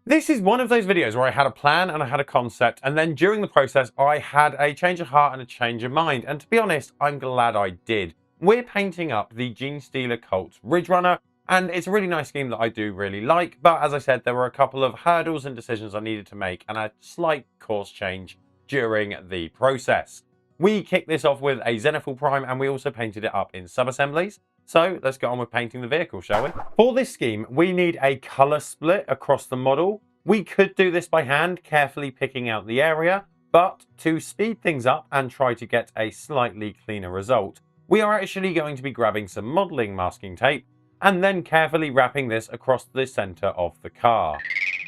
This is one of those videos where I had a plan and I had a concept, and then during the process I had a change of heart and a change of mind, and to be honest, I'm glad I did. We're painting up the Genestealer Cults Ridge Runner, and it's a really nice scheme that I do really like, but as I said, there were a couple of hurdles and decisions I needed to make, and a slight course change during the process. We kicked this off with a zenithal prime, and we also painted it up in sub-assemblies. So let's get on with painting the vehicle, shall we? For this scheme, we need a color split across the model. We could do this by hand, carefully picking out the area, but to speed things up and try to get a slightly cleaner result, we are actually going to be grabbing some modeling masking tape and then carefully wrapping this across the center of the car.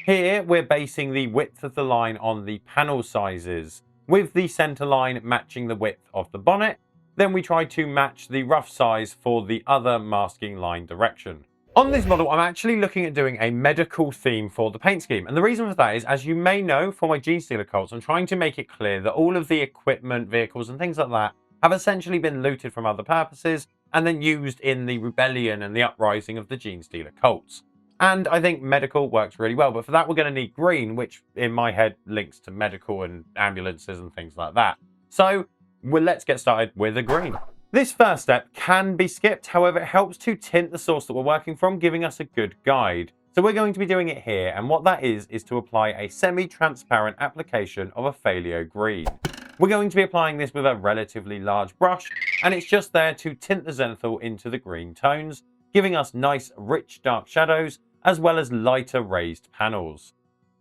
Here, we're basing the width of the line on the panel sizes, with the center line matching the width of the bonnet. Then we try to match the rough size for the other masking line direction. On this model, I'm actually looking at doing a medical theme for the paint scheme. And the reason for that is, as you may know from my Genestealer Cults, I'm trying to make it clear that all of the equipment, vehicles and things like that have essentially been looted from other purposes and then used in the rebellion and the uprising of the Genestealer Cults. And I think medical works really well, but for that we're going to need green, which in my head links to medical and ambulances and things like that. So well, let's get started with a green. This first step can be skipped, however it helps to tint the source that we're working from, giving us a good guide. So we're going to be doing it here, and what that is to apply a semi-transparent application of a phthalo green. We're going to be applying this with a relatively large brush, and it's just there to tint the zenithal into the green tones, giving us nice rich dark shadows as well as lighter raised panels.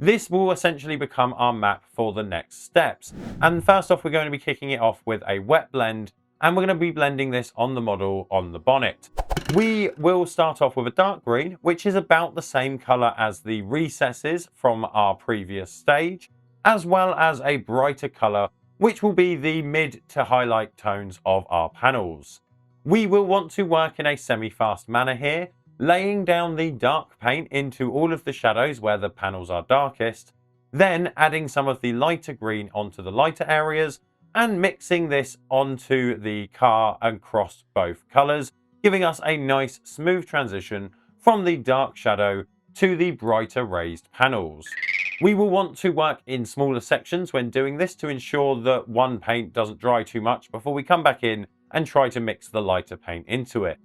This will essentially become our map for the next steps. And first off, we're going to be kicking it off with a wet blend, and we're going to be blending this on the model on the bonnet. We will start off with a dark green, which is about the same color as the recesses from our previous stage, as well as a brighter color, which will be the mid to highlight tones of our panels. We will want to work in a semi-fast manner here, laying down the dark paint into all of the shadows where the panels are darkest, then adding some of the lighter green onto the lighter areas and mixing this onto the car across both colors, giving us a nice smooth transition from the dark shadow to the brighter raised panels. We will want to work in smaller sections when doing this to ensure that one paint doesn't dry too much before we come back in and try to mix the lighter paint into it.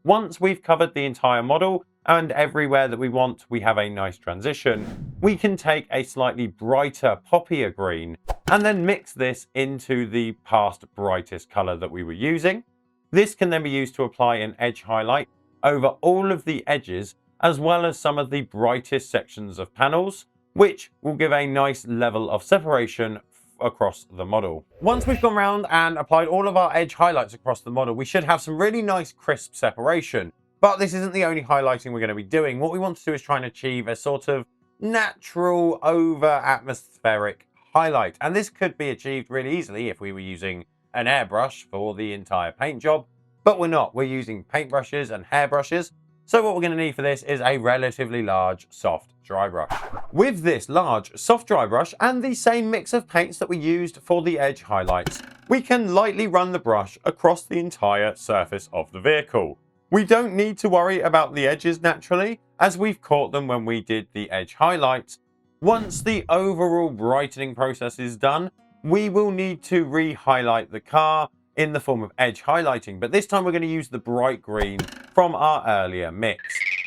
Once we've covered the entire model and everywhere that we want we have a nice transition, we can take a slightly brighter poppier green and then mix this into the past brightest color that we were using. This can then be used to apply an edge highlight over all of the edges as well as some of the brightest sections of panels, which will give a nice level of separation across the model. Once we've gone around and applied all of our edge highlights across the model, we should have some really nice crisp separation. But this isn't the only highlighting we're going to be doing. What we want to do is try and achieve a sort of natural over atmospheric highlight. And this could be achieved really easily if we were using an airbrush for the entire paint job, but we're not. We're using paintbrushes and hairbrushes. So what we're going to need for this is a relatively large soft dry brush. With this large soft dry brush and the same mix of paints that we used for the edge highlights, we can lightly run the brush across the entire surface of the vehicle. We don't need to worry about the edges naturally, as we've caught them when we did the edge highlights. Once the overall brightening process is done, we will need to re-highlight the car in the form of edge highlighting, but this time we're going to use the bright green from our earlier mix.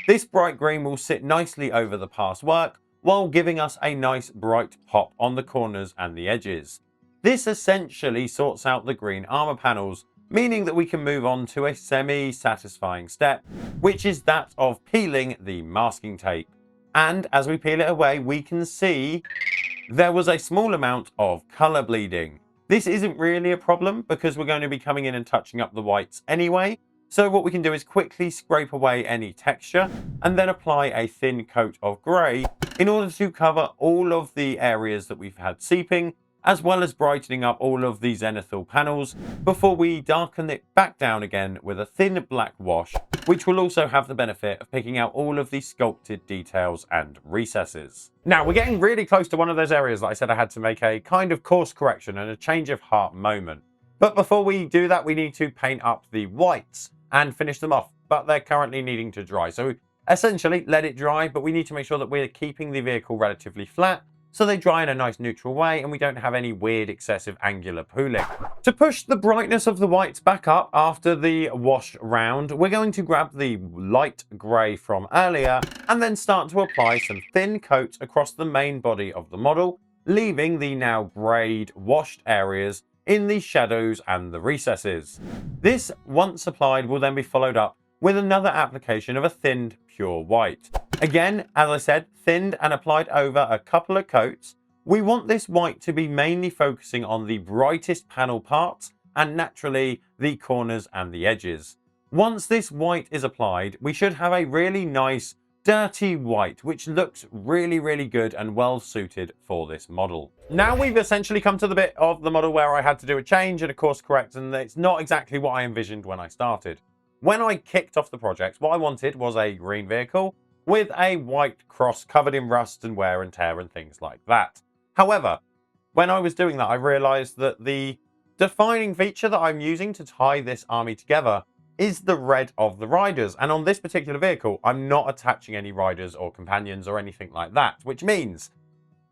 This bright green will sit nicely over the past work while giving us a nice bright pop on the corners and the edges. This essentially sorts out the green armor panels, meaning that we can move on to a semi-satisfying step, which is that of peeling the masking tape. And as we peel it away, we can see there was a small amount of color bleeding. This isn't really a problem because we're going to be coming in and touching up the whites anyway. So what we can do is quickly scrape away any texture and then apply a thin coat of grey in order to cover all of the areas that we've had seeping, as well as brightening up all of the zenithal panels before we darken it back down again with a thin black wash, which will also have the benefit of picking out all of the sculpted details and recesses. Now, we're getting really close to one of those areas that I said I had to make a kind of course correction and a change of heart moment. But before we do that, we need to paint up the whites and finish them off, but they're currently needing to dry. So Essentially, let it dry, but we need to make sure that we're keeping the vehicle relatively flat so they dry in a nice neutral way and we don't have any weird excessive angular pooling. To push the brightness of the whites back up after the wash round, we're going to grab the light grey from earlier and then start to apply some thin coats across the main body of the model, leaving the now greyed washed areas in the shadows and the recesses. This, once applied, will then be followed up with another application of a thinned pure white. Again, as I said, thinned and applied over a couple of coats. We want this white to be mainly focusing on the brightest panel parts and naturally the corners and the edges. Once this white is applied, we should have a really nice dirty white, which looks really good and well suited for this model. Now we've essentially come to the bit of the model where I had to do a change and a course correct, and it's not exactly what I envisioned when I started. When I kicked off the project, what I wanted was a green vehicle with a white cross covered in rust and wear and tear and things like that. However, when I was doing that, I realized that the defining feature that I'm using to tie this army together is the red of the riders. And on this particular vehicle, I'm not attaching any riders or companions or anything like that, which means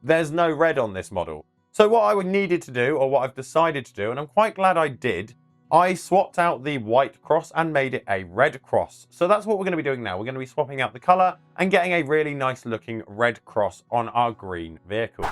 there's no red on this model. So what I needed to do, or what I've decided to do, and I'm quite glad I did, I swapped out the white cross and made it a red cross. So that's what we're going to be doing now. We're going to be swapping out the color and getting a really nice looking red cross on our green vehicle.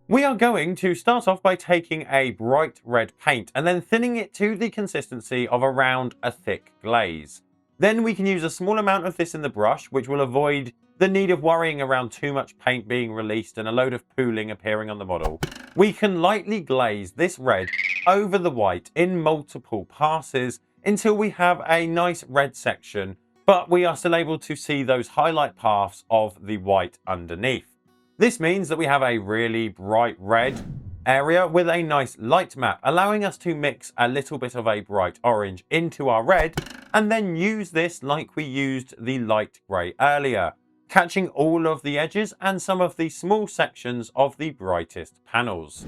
We are going to start off by taking a bright red paint and then thinning it to the consistency of around a thick glaze. Then we can use a small amount of this in the brush, which will avoid the need of worrying around too much paint being released and a load of pooling appearing on the model. We can lightly glaze this red over the white in multiple passes until we have a nice red section, but we are still able to see those highlight paths of the white underneath. This means that we have a really bright red area with a nice light map, allowing us to mix a little bit of a bright orange into our red and then use this like we used the light grey earlier, catching all of the edges and some of the small sections of the brightest panels.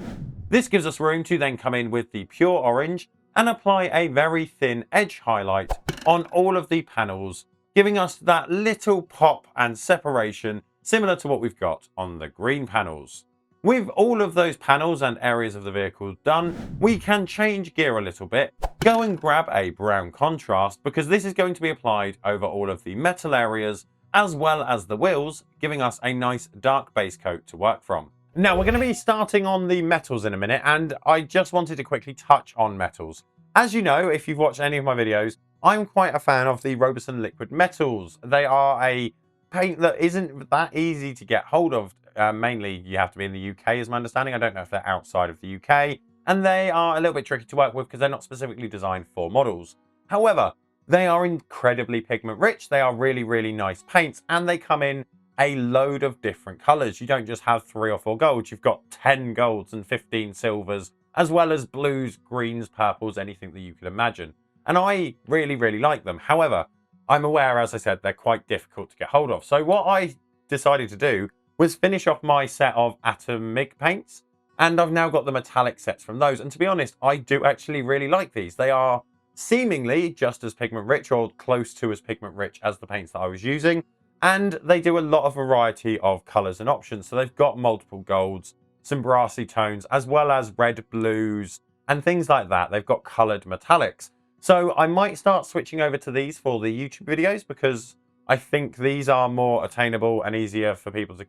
This gives us room to then come in with the pure orange and apply a very thin edge highlight on all of the panels, giving us that little pop and separation similar to what we've got on the green panels. With all of those panels and areas of the vehicle done, we can change gear a little bit, go and grab a brown contrast because this is going to be applied over all of the metal areas as well as the wheels, giving us a nice dark base coat to work from. Now we're going to be starting on the metals in a minute, and I just wanted to quickly touch on metals. As you know, if you've watched any of my videos, I'm quite a fan of the Roberson Liquid Metals. They are a paint that isn't that easy to get hold of. Mainly you have to be in the UK is my understanding. I don't know if they're outside of the UK, and they are a little bit tricky to work with because they're not specifically designed for models. However, they are incredibly pigment rich. They are really nice paints, and they come in a load of different colors. You don't just have 3 or 4 golds, you've got 10 golds and 15 silvers, as well as blues, greens, purples, anything that you could imagine. And I really like them. However, I'm aware, as I said, they're quite difficult to get hold of. So what I decided to do was finish off my set of atomic paints, and I've now got the metallic sets from those. And to be honest, I do actually really like these. They are seemingly just as pigment rich or close to as pigment rich as the paints that I was using. And they do a lot of variety of colors and options. So they've got multiple golds, some brassy tones, as well as red, blues, and things like that. They've got colored metallics. So I might start switching over to these for the YouTube videos because I think these are more attainable and easier for people to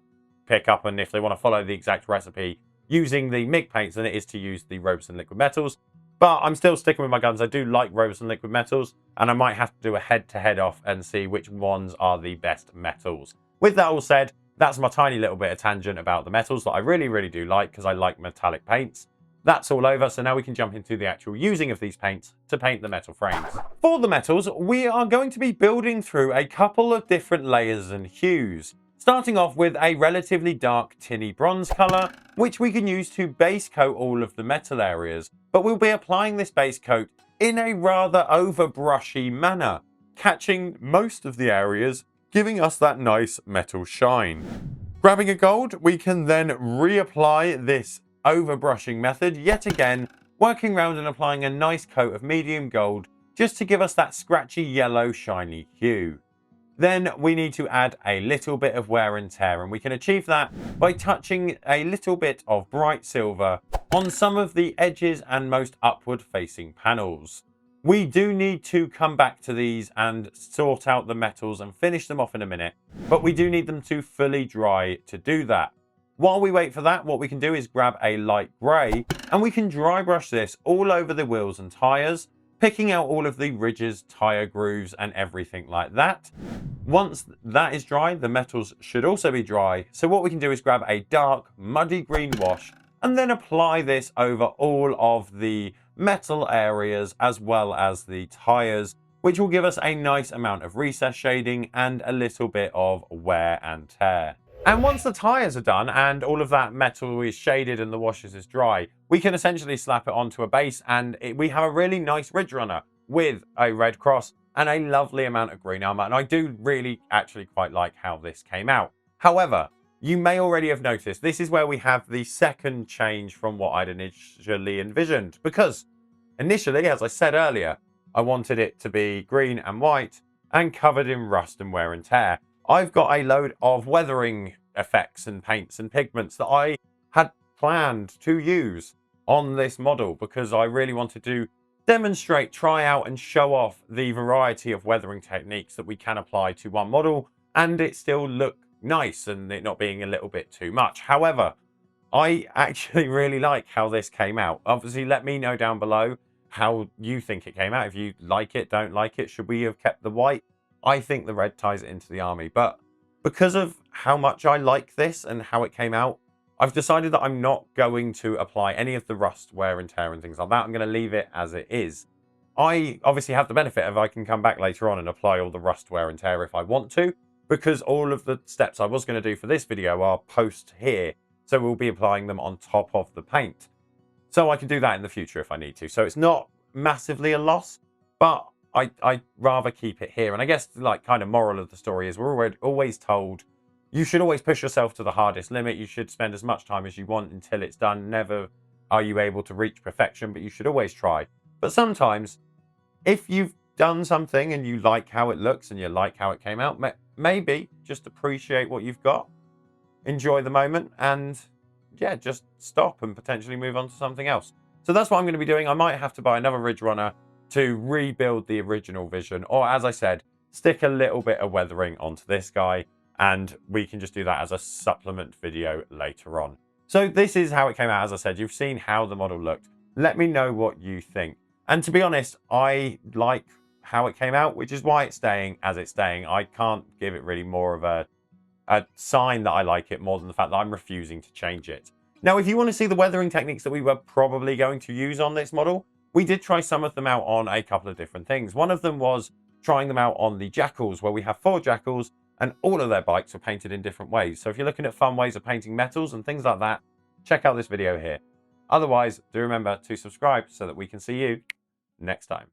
pick up. And if they want to follow the exact recipe using the MIG paints than it is to use the Roberson Liquid Metals. But I'm still sticking with my guns. I do like Roberson Liquid Metals, and I might have to do a head-to-head off and see which ones are the best metals. With that all said, that's my tiny little bit of tangent about the metals that I really do like because I like metallic paints. That's all over, so now we can jump into the actual using of these paints to paint the metal frames. For the metals, we are going to be building through a couple of different layers and hues. Starting off with a relatively dark tinny bronze colour, which we can use to base coat all of the metal areas, but we'll be applying this base coat in a rather overbrushy manner, catching most of the areas, giving us that nice metal shine. Grabbing a gold, we can then reapply this overbrushing method yet again, working around and applying a nice coat of medium gold just to give us that scratchy yellow shiny hue. then we need to add a little bit of wear and tear, and we can achieve that by touching a little bit of bright silver on some of the edges and most upward facing panels. We do need to come back to these and sort out the metals and finish them off in a minute, but we do need them to fully dry to do that. While we wait for that, what we can do is grab a light grey and we can dry brush this all over the wheels and tyres, picking out all of the ridges, tyre grooves and everything like that. Once that is dry, the metals should also be dry. So what we can do is grab a dark, muddy green wash and then apply this over all of the metal areas as well as the tyres, which will give us a nice amount of recess shading and a little bit of wear and tear. And once the tyres are done and all of that metal is shaded and the washes is dry, we can essentially slap it onto a base and we have a really nice Ridge Runner with a red cross and a lovely amount of green armor. And I do really actually quite like how this came out. However, you may already have noticed this is where we have the second change from what I'd initially envisioned, because initially, as I said earlier, I wanted it to be green and white and covered in rust and wear and tear. I've got a load of weathering effects and paints and pigments that I had planned to use on this model because I really wanted to demonstrate, try out and show off the variety of weathering techniques that we can apply to one model and it still look nice and it not being a little bit too much. However, I actually really like how this came out. Obviously, let me know down below how you think it came out. If you like it, don't like it, should we have kept the white? I think the red ties it into the army, but because of how much I like this and how it came out, I've decided that I'm not going to apply any of the rust, wear and tear and things like that. I'm going to leave it as it is. I obviously have the benefit of I can come back later on and apply all the rust, wear and tear if I want to, because all of the steps I was going to do for this video are post here. So we'll be applying them on top of the paint. So I can do that in the future if I need to. So it's not massively a loss, but I'd rather keep it here. And I guess like kind of moral of the story is we're always told you should always push yourself to the hardest limit. You should spend as much time as you want until it's done. Never are you able to reach perfection, but you should always try. But sometimes if you've done something and you like how it looks and you like how it came out, maybe just appreciate what you've got, enjoy the moment and yeah, just stop and potentially move on to something else. So that's what I'm going to be doing. I might have to buy another Ridge Runner to rebuild the original vision, or as I said, stick a little bit of weathering onto this guy and we can just do that as a supplement video later on. So this is how it came out. As I said, you've seen how the model looked. Let me know what you think. And to be honest, I like how it came out, which is why it's staying as it's staying. I can't give it really more of a sign that I like it more than the fact that I'm refusing to change it. Now, if you want to see the weathering techniques that we were probably going to use on this model, we did try some of them out on a couple of different things. One of them was trying them out on the jackals, where we have 4 jackals and all of their bikes are painted in different ways. So if you're looking at fun ways of painting metals and things like that, check out this video here. Otherwise, do remember to subscribe so that we can see you next time.